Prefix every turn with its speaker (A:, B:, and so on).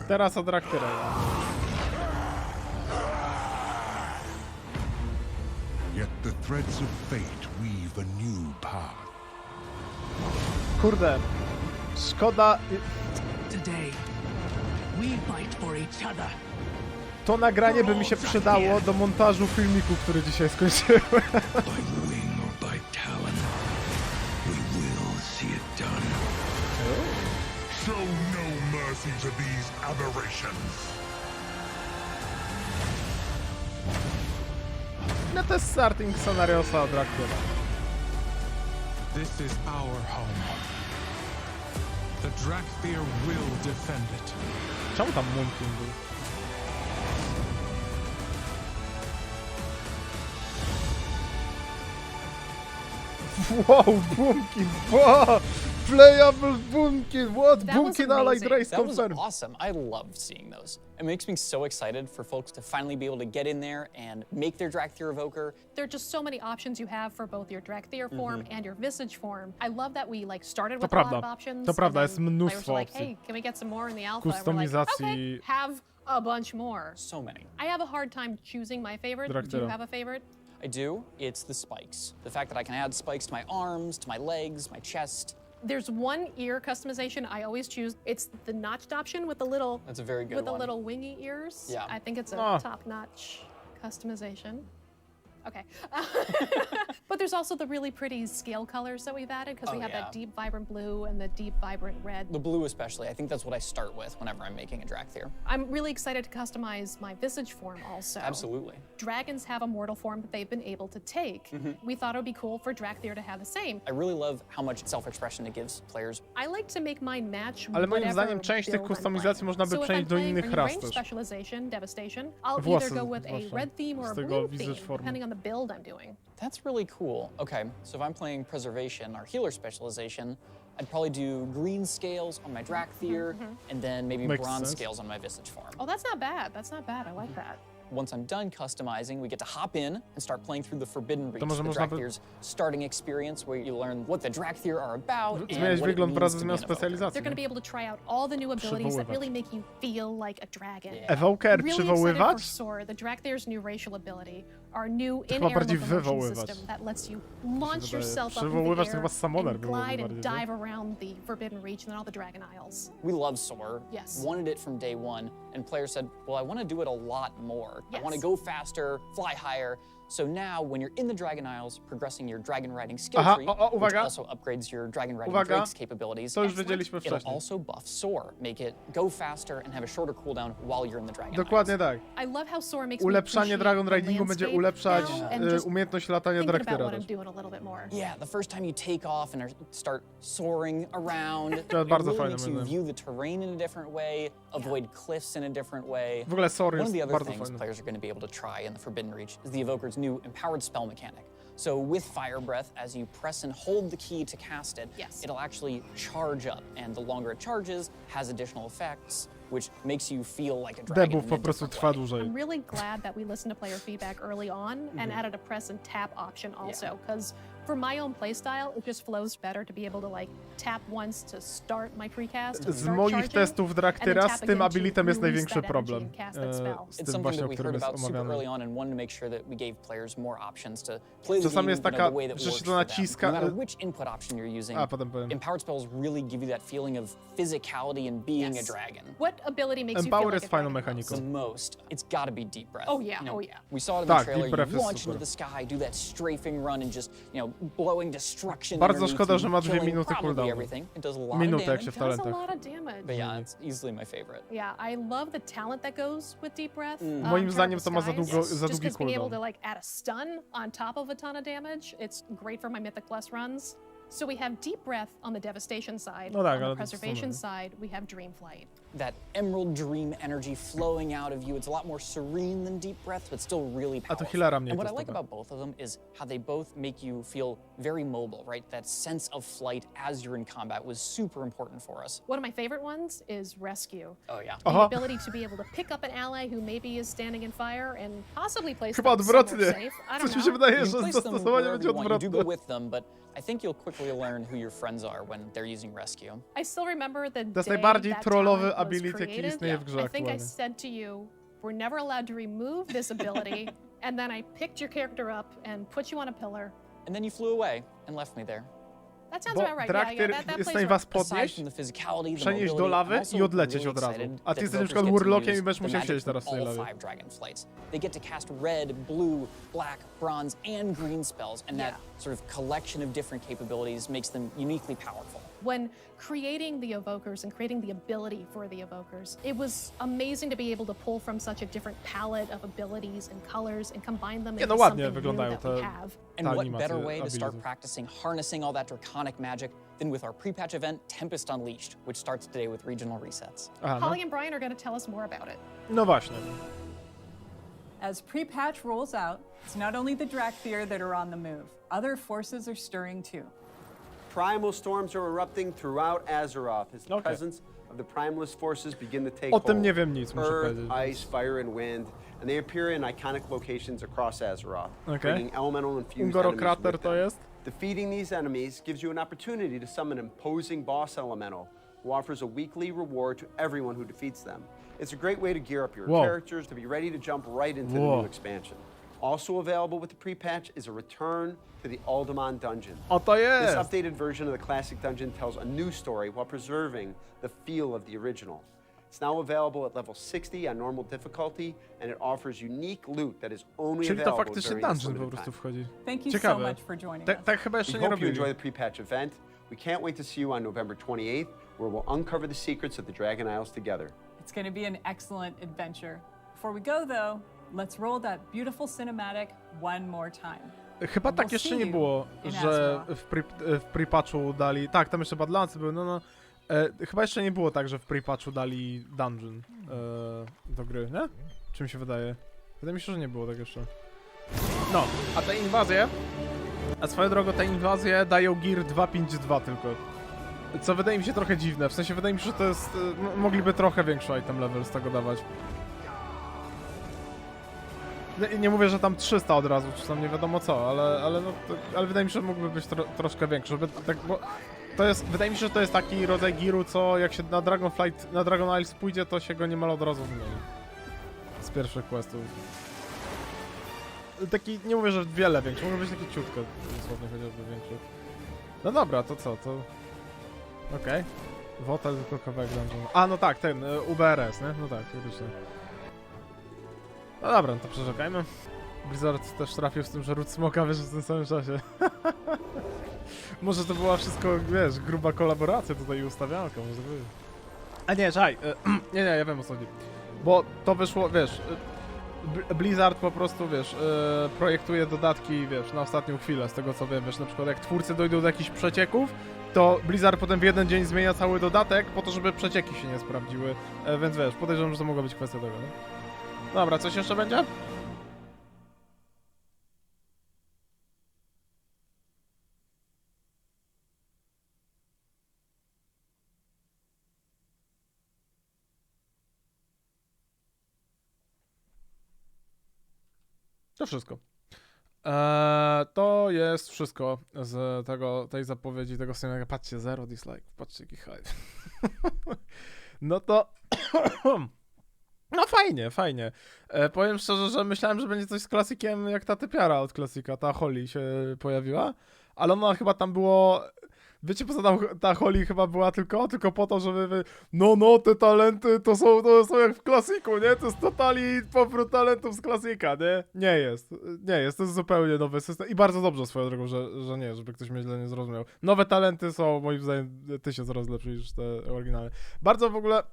A: Teraz o Drac'thyra.
B: Yet the threads of fate weave a new path.
A: Kurde. Szkoda.
C: Today, we fight for each other.
A: To nagranie by mi się przydało do montażu filmiku, który dzisiaj skończyłem.
C: By wing or by talon, we will see it done.
B: Show no mercy to these aberrations.
A: No to jest starting scenariosa od Drac'thyra.
D: This is our home. The Drac'thyr will defend it.
A: Czemu tam Moonkin był? Wow, Boomkin! Wow! Playable Boomkin! What? Boomkin allied race
E: That was
A: confirmed!
E: awesome. I love seeing those. It makes me so excited for folks to finally be able to get in there and make their Drac'thyr Evoker.
F: There are just so many options you have for both your Drac'thyr form and your Visage form. I love that we started with a lot of options.
A: To prawda,
F: and
A: jest
F: then players
A: mnóstwo
F: were like,
A: opcji.
F: hey, can we get some more in the alpha? And we're like,
A: Kustomizacji.
F: okay, have a bunch more.
E: So many.
F: I have a hard time choosing my favorite. Do you
A: Drac'thyra.
F: have a favorite?
E: I do. It's the spikes. The fact that I can add spikes to my arms, to my legs, my chest.
F: There's one ear customization I always choose. It's the notched option with the little
E: That's a very good
F: with
E: one.
F: the little wingy ears.
E: Yeah.
F: I think it's a
A: Oh.
F: top-notch customization. Okay. But there's also the really pretty scale colors that we've added because we
E: Oh,
F: have
E: yeah.
F: that deep vibrant blue and the deep vibrant red.
E: The blue especially. I think that's what I start with whenever I'm making a Drac'thyr.
F: I'm really excited to customize my Visage form also.
E: Absolutely.
F: Dragons have a mortal form that they've been able to take. We thought it would be cool for Drac'thyr to have the same.
E: I really love how much self-expression it gives players.
F: I like to make mine match
A: Ale moim
F: whatever
A: zdaniem część tych
F: build I'm
A: kustomizacji
F: playing.
A: można by
F: So if
A: przenieść
F: I'm
A: do
F: playing
A: innych
F: a
A: ras
F: range
A: też.
F: specialization, devastation, I'll
A: Włosy
F: either go with a
A: zwłaszcza.
F: red theme or
A: Z
F: a
A: tego
F: blue
A: Visage
F: theme,
A: formu.
F: depending on the build I'm doing.
E: That's really cool. Okay, so if I'm playing Preservation, our healer specialization, I'd probably do green scales on my Drac'thyr, and then maybe
A: Makes
E: bronze
A: sense.
E: scales on my Visage form.
F: Oh, that's not bad. That's not bad. I like that.
E: Once I'm done customizing, we get to hop in and start playing through the Forbidden Reach,
A: może
E: the
A: można by-
E: Drac'thyr's starting experience, where you learn what the Drac'thyr are about and
A: Zmieniać
E: what it
A: wygląd
E: means
A: wraz ze
E: to be
A: zmianą
E: an evoker.
A: specjalizacji.
F: They're going to be able to try out all the new abilities that
A: Przywoływać.
F: really make you feel like a dragon.
A: Evoker
F: Really excited for
A: przywoływać?
F: Soar, the Drac'thyr's new racial ability, our new
A: chyba
F: in-air
A: bardziej
F: locomotion
A: wywoływać.
F: system that lets you launch
A: wydaje.
F: yourself up
A: Przywoływać
F: into
A: to
F: the
A: chyba
F: air
A: Summoner
F: and
A: byłoby
F: glide and
A: bardziej, nie?
F: dive around the Forbidden Reach and then all the Dragon Isles.
E: We love Soar.
F: Yes.
E: Wanted it from day one, and players said, well, I want to do it a lot more. I
F: Yes.
E: want to go faster, fly higher. So now, when you're in the Dragon Isles, progressing your dragon riding skill
A: Aha,
E: tree,
A: o,
E: which
A: uwaga.
E: also upgrades your dragon riding
A: Uwaga.
E: Drake's capabilities,
A: To już wiedzieliśmy
E: it'll
A: wcześniej.
E: also buff Soar, make it go faster and have a shorter cooldown while you're in the Dragon
A: Dokładnie
E: Isles.
A: tak.
F: I love how Soar makes
A: Ulepszanie
F: me
A: Dragon
F: appreciate the
A: Ridingu będzie
F: landscape
A: ulepszać
F: now and just
A: umiejętność latania
F: thinking about
A: Drac'thyra
F: what
A: też.
F: I'm doing a little bit more.
E: Yeah, the first time you take off and start soaring around, it
A: To bardzo
E: really
A: fajne,
E: makes you
A: moim
E: view the terrain in a different way, avoid cliffs in a different way.
A: W ogóle Soar
E: One of
A: jest
E: the other
A: bardzo
E: things
A: fajny.
E: players are going to be able to try in the Forbidden Reach is the Evoker's new empowered spell mechanic. So with Fire Breath, as you press and hold the key to cast it,
F: Yes.
E: it'll actually charge up, and the longer it charges, has additional effects, which makes you feel like a dragon
A: Debuff
E: in
A: po
E: a
A: prostu
E: different
A: trwa
E: way.
A: dłużej.
F: I'm really glad that we listened to player feedback early on and added a press and tap option also, because for my own playstyle, it just flows better to be able to tap once to start my precast. and
A: Z
F: start
A: moich
F: charging,
A: testów
F: and
A: Drac'thyra
F: then
A: z
F: tap
A: tym
F: again to
A: abilitem jest
F: release
A: największy
F: that energy
A: problem.
F: and cast that spell.
A: Z
E: It's
A: tym
E: something
A: właśnie,
E: that
A: o
E: we
A: którym
E: heard
A: jest
E: about super
A: omawiany.
E: early on and wanted to make sure that we gave players more options to play the
A: Czasami
E: game
A: jest
E: in
A: taka,
E: a way that
A: że się
E: works
A: to
E: for them.
A: naciska-
E: No matter which input option you're using,
A: A, potem powiem.
E: empowered spells really give you that feeling of physicality and being
F: Yes.
E: a dragon.
F: What ability makes you
A: Empower
F: feel like
A: jest
F: a
A: fajną
F: dragon?
A: mechaniką.
E: The most, it's got to be Deep Breath.
F: Oh, yeah,
E: You know,
F: oh, yeah.
E: We saw it in
A: Tak,
E: the trailer.
A: Deep Breath
E: You
A: jest
E: launch
A: super.
E: into the sky, do that strafing run, and just blowing destruction.
A: Bardzo
E: underneath
A: szkoda,
E: you,
A: że ma 2
E: killing
A: minuty
E: probably
A: cooldownu.
E: everything. It does a lot
A: Minutę,
E: of
A: jak
E: damage.
A: się w
F: It does a
A: talentach.
F: lot of damage.
E: But yeah, it's easily my favorite.
F: Yeah, I love the talent that goes with Deep Breath.
A: Moim
F: Turn
A: zdaniem
F: of
A: to ma za
F: Skies.
A: długo- za
F: Just
A: długi
F: 'cause being able
A: cooldown.
F: to add a stun on top of a ton of damage, it's great for my Mythic Plus runs. So we have Deep Breath on the Devastation side.
A: No tak,
F: on
A: ale
F: the
A: to
F: Preservation
A: w sumie.
F: side, we have Dreamflight.
E: That emerald dream energy flowing out of you. It's a lot more serene than Deep Breath, but still really
A: A
E: powerful.
A: to healera mniej
E: And what I like
A: testowe.
E: about both of them is how they both make you feel very mobile, right? That sense of flight as you're in combat was super important for us.
F: One of my favorite ones is Rescue.
E: Oh yeah.
F: The
A: Aha.
F: ability to be able to pick up an ally who maybe is standing in fire and possibly place
A: Chyba
F: them somewhere
A: odwrotnie.
F: safe. I don't
A: Coś mi
F: know.
A: się wydaje,
E: You
A: że
E: can place them
A: zastosowanie
E: wherever
A: będzie
E: you want. You do go
A: odwrotne.
E: with them, but I think you'll quickly learn who your friends are when they're using rescue.
F: I still remember the
A: To jest
F: day
A: najbardziej
F: that
A: trollowy
F: talent was
A: ability, jaki
F: created.
A: istnieje w grze
F: I think I
A: aktualnie.
F: said to you, we're never allowed to remove this ability, and then I picked your character up and put you on a pillar.
E: And then you flew away and left me there.
F: That sounds
A: Bo
F: about right.
A: Drac'thyr
F: that
A: jest w
F: plays
A: stanie
F: right.
A: was
E: Aside
A: podnieść,
E: from the physicality, the
A: przenieść do
E: mobility,
A: lawy
E: I'm also
A: i odlecieć
E: really
A: od razu.
E: excited
A: A ty
E: that
A: jesteś na
E: Evokers
A: przykład
E: get to
A: Warlockiem
E: use
A: i będziesz
E: the
A: musiał
E: magic
A: siedzieć
E: from
A: teraz w tej
E: all
A: lawie.
E: 5 Dragonflights. They get to cast red, blue, black, bronze, and green spells, and that sort of collection of different capabilities makes them uniquely powerful.
F: When creating the Evokers and creating the ability for the Evokers, it was amazing to be able to pull from such a different palette of abilities and colors and combine them
A: Nie,
F: into
A: no ładnie
F: something new
A: wyglądają
F: that we
A: te
F: have.
E: And what
A: animacje
E: better way to start
A: abilitów.
E: practicing harnessing all that draconic magic than with our pre-patch event, Tempest Unleashed, which starts today with regional resets.
A: Aha, no.
F: Holly and Brian are going to tell us more about it.
A: No właśnie.
G: As pre-patch rolls out, it's not only the Drac'thyr that are on the move. Other forces are stirring too.
H: Primal storms are erupting throughout Azeroth as the
A: Okay.
H: presence of the primalist forces begin to take
A: O tym
H: hold.
A: nie wiem nic, muszę
H: Earth,
A: powiedzieć.
H: ice, fire, and wind, and they appear in iconic locations across Azeroth,
A: Okay.
H: bringing elemental infused
A: Ungoro
H: enemies
A: krater
H: with
A: to
H: them.
A: jest?
H: Defeating these enemies gives you an opportunity to summon an imposing boss elemental who offers a weekly reward to everyone who defeats them. It's a great way to gear up your
A: Whoa.
H: characters to be ready to jump right into the
A: Whoa.
H: new expansion. Also available with the pre-patch is a return to the Alderman dungeon.
A: O to
H: This
A: jest!
H: updated version of the classic dungeon tells a new story while preserving the feel of the original. It's now available at level 60 on normal difficulty, and it offers unique loot that is only
A: Czyli to
H: available
A: faktycznie
H: during this
A: dungeon po
H: limited
A: prostu
H: time.
A: wchodzi.
G: Thank you
A: Ciekawe.
G: so much for joining us.
A: Tak chyba jeszcze
H: We
A: nie
H: hope you
A: robili.
H: enjoy the pre-patch event. We can't wait to see you on November 28th, where we'll uncover the secrets of the Dragon Isles together.
G: It's going to be an excellent adventure. Before we go, though, let's roll that beautiful cinematic one more time.
A: Chyba tak jeszcze nie było, że w pre-patchu dali... Tak, tam jeszcze Badlandsy były, no. Chyba jeszcze nie było tak, że w pre-patchu dali dungeon do gry, nie? Czy mi się wydaje? Wydaje mi się, że nie było tak jeszcze. No, a te inwazje... A swoją drogą te inwazje dają gear 252 tylko. Co wydaje mi się trochę dziwne, w sensie wydaje mi się, że to jest... mogliby trochę większy item level z tego dawać. Nie mówię, że tam 300 od razu, czy tam nie wiadomo co, ale wydaje mi się, że mógłby być troszkę większy, żeby tak, bo to jest, wydaje mi się, że to jest taki rodzaj giru, co jak się na Dragonflight, na Dragon Isles pójdzie, to się go niemal od razu wymieni. Z pierwszych questów. Taki, nie mówię, że wiele większy, może być taki ciutko, dosłownie chociażby większy. No dobra, to co, to... Okej. Wotel, tylko kawałek dungeon. A, no tak, ten, UBRS, nie? No tak, faktycznie. No dobra, no to przeczekajmy. Blizzard też trafił z tym, że ród smoka wyszedł w tym samym czasie. Może to była wszystko, wiesz, gruba kolaboracja tutaj i ustawianka, może tak być. A nie, czekaj, nie, ja wiem o co chodzi. Bo to wyszło, wiesz, Blizzard po prostu, wiesz, projektuje dodatki, wiesz, na ostatnią chwilę, z tego co wiem, wiesz, na przykład jak twórcy dojdą do jakichś przecieków, to Blizzard potem w jeden dzień zmienia cały dodatek po to, żeby przecieki się nie sprawdziły, więc wiesz, podejrzewam, że to mogła być kwestia tego, nie? Dobra, coś jeszcze będzie? To wszystko. To jest wszystko z tej zapowiedzi, tego streaminga. Patrzcie, 0 dislike, patrzcie jaki hype. No to... No fajnie. Powiem szczerze, że myślałem, że będzie coś z klasykiem, jak ta typiara od klasika, ta Holly się pojawiła, ale ona chyba tam było... Wiecie, poza ta Holly chyba była tylko po to, żeby... No, te talenty to są jak w klasiku, nie? To jest totalnie powrót talentów z klasika, nie? Nie jest, to jest zupełnie nowy system i bardzo dobrze swoją drogą, że nie, żeby ktoś mnie źle nie zrozumiał. Nowe talenty są moim zdaniem 1000 razy lepsze niż te oryginalne. Bardzo w ogóle...